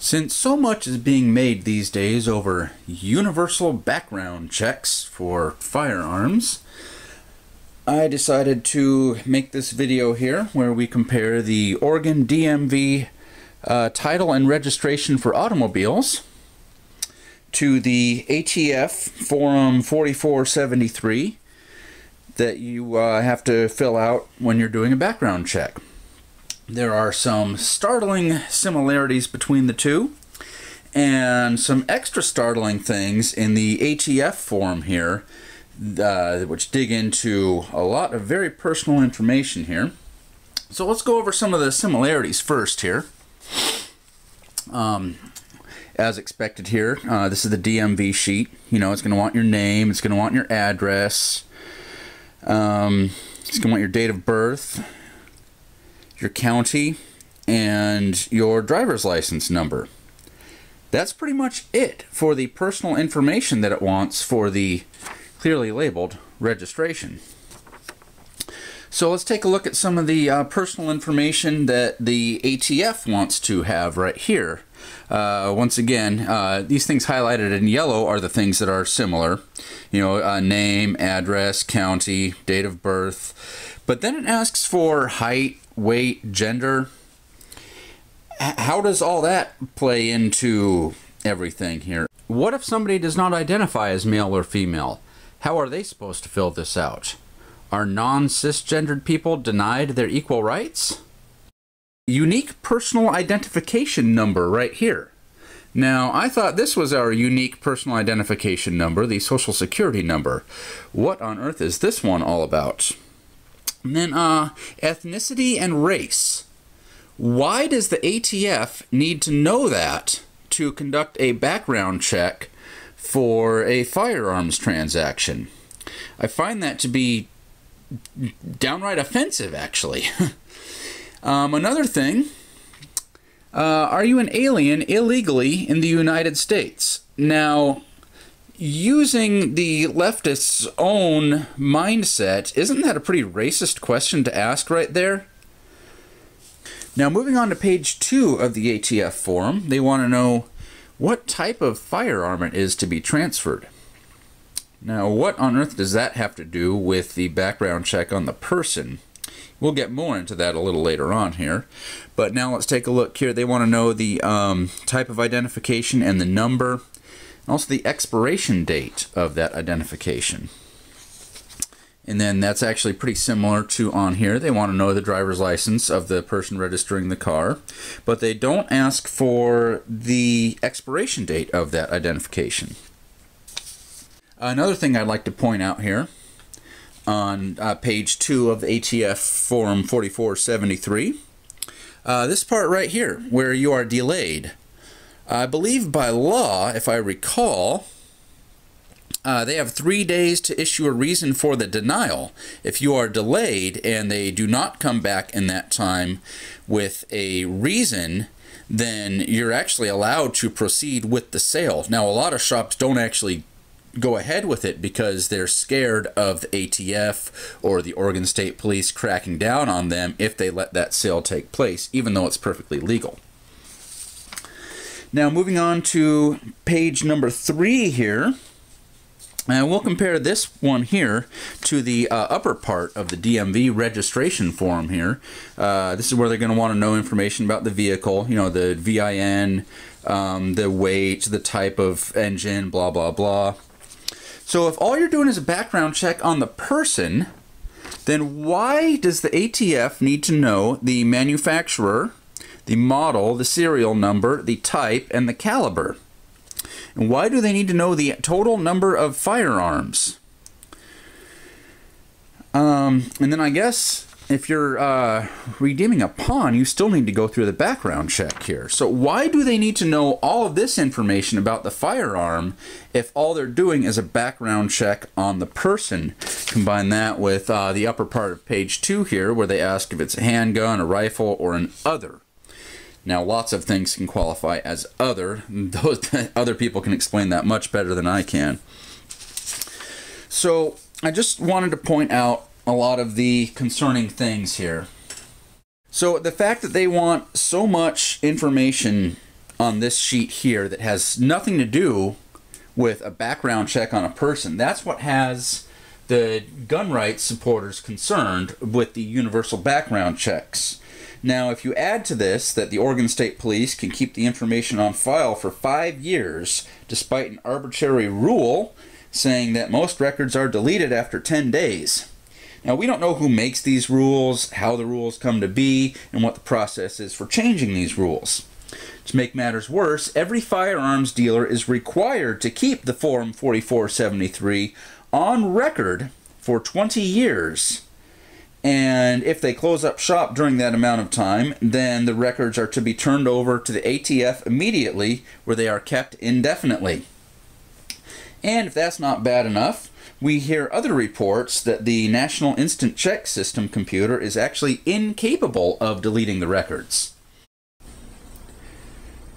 Since so much is being made these days over universal background checks for firearms, I decided to make this video here where we compare the Oregon DMV title and registration for automobiles to the ATF Form 4473 that you have to fill out when you're doing a background check. There are some startling similarities between the two, and some extra startling things in the ATF form here, which dig into a lot of very personal information here. So let's go over some of the similarities first here. As expected here, this is the DMV sheet. You know, it's going to want your name, it's going to want your address, it's going to want your date of birth, your county, and your driver's license number. That's pretty much it for the personal information that it wants for the clearly labeled registration. So let's take a look at some of the personal information that the ATF wants to have right here. Once again, these things highlighted in yellow are the things that are similar. You know, name, address, county, date of birth. But then it asks for height, weight, gender. How does all that play into everything here? What if somebody does not identify as male or female? How are they supposed to fill this out? Are non-cisgendered people denied their equal rights? Unique personal identification number right here. Now, I thought this was our unique personal identification number, the Social Security number. What on earth is this one all about? And then, ethnicity and race. Why does the ATF need to know that to conduct a background check for a firearms transaction? I find that to be downright offensive, actually. Another thing, are you an alien illegally in the United States? Now, using the leftists' own mindset, isn't that a pretty racist question to ask right there? Now, moving on to page 2 of the ATF form, they want to know what type of firearm it is to be transferred. Now, what on earth does that have to do with the background check on the person? We'll get more into that a little later on here. But now let's take a look here. They want to know the type of identification and the number. Also the expiration date of that identification. And then that's actually pretty similar to on here. They want to know the driver's license of the person registering the car. But they don't ask for the expiration date of that identification. Another thing I'd like to point out here on page 2 of the ATF Form 4473, this part right here where you are delayed. I believe by law, if I recall, they have 3 days to issue a reason for the denial. If you are delayed and they do not come back in that time with a reason, then you're actually allowed to proceed with the sale. Now, a lot of shops don't actually go ahead with it because they're scared of the ATF or the Oregon State Police cracking down on them if they let that sale take place, even though it's perfectly legal. Now, moving on to page number 3 here, and we'll compare this one here to the upper part of the DMV registration form here. This is where they're going to want to know information about the vehicle, you know, the VIN, the weight, the type of engine, blah, blah, blah. So if all you're doing is a background check on the person, then why does the ATF need to know the manufacturer, the model, the serial number, the type, and the caliber? And why do they need to know the total number of firearms? And then I guess if you're redeeming a pawn, you still need to go through the background check here. So why do they need to know all of this information about the firearm if all they're doing is a background check on the person? Combine that with the upper part of page 2 here where they ask if it's a handgun, a rifle, or an other. Now, lots of things can qualify as other. Those other people can explain that much better than I can. So I just wanted to point out a lot of the concerning things here. So the fact that they want so much information on this sheet here that has nothing to do with a background check on a person. That's what has the gun rights supporters concerned with the universal background checks. Now, if you add to this that the Oregon State Police can keep the information on file for 5 years despite an arbitrary rule saying that most records are deleted after 10 days. Now, we don't know who makes these rules, how the rules come to be, and what the process is for changing these rules. To make matters worse, every firearms dealer is required to keep the Form 4473 on record for 20 years. And if they close up shop during that amount of time, then the records are to be turned over to the ATF immediately, where they are kept indefinitely. And if that's not bad enough, we hear other reports that the National Instant Check System computer is actually incapable of deleting the records.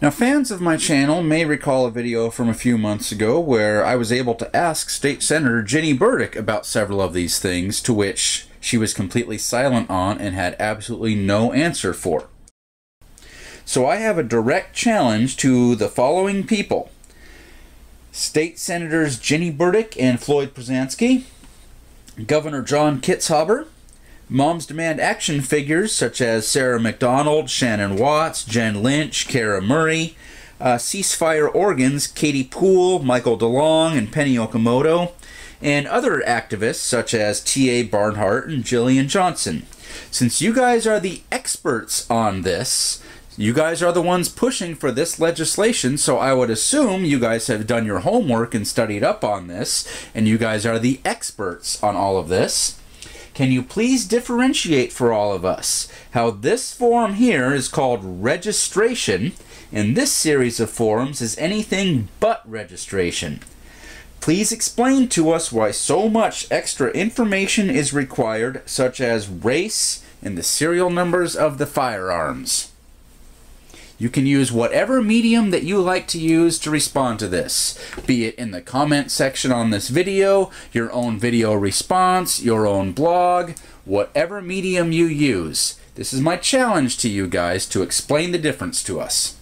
Now, fans of my channel may recall a video from a few months ago where I was able to ask State Senator Ginny Burdick about several of these things, to which she was completely silent on and had absolutely no answer for. So I have a direct challenge to the following people: State Senators Ginny Burdick and Floyd Prozanski, Governor John Kitzhaber, Moms Demand Action figures such as Sarah McDonald, Shannon Watts, Jenn Lynch, Kara Murray, Ceasefire Oregon's Katie Poole, Michael DeLong, and Penny Okamoto, and other activists such as T.A. Barnhart and Jillian Johnson. Since you guys are the experts on this, you guys are the ones pushing for this legislation, so I would assume you guys have done your homework and studied up on this, and you guys are the experts on all of this. Can you please differentiate for all of us how this form here is called registration, and this series of forms is anything but registration? Please explain to us why so much extra information is required, such as race and the serial numbers of the firearms. You can use whatever medium that you like to use to respond to this, be it in the comment section on this video, your own video response, your own blog, whatever medium you use. This is my challenge to you guys to explain the difference to us.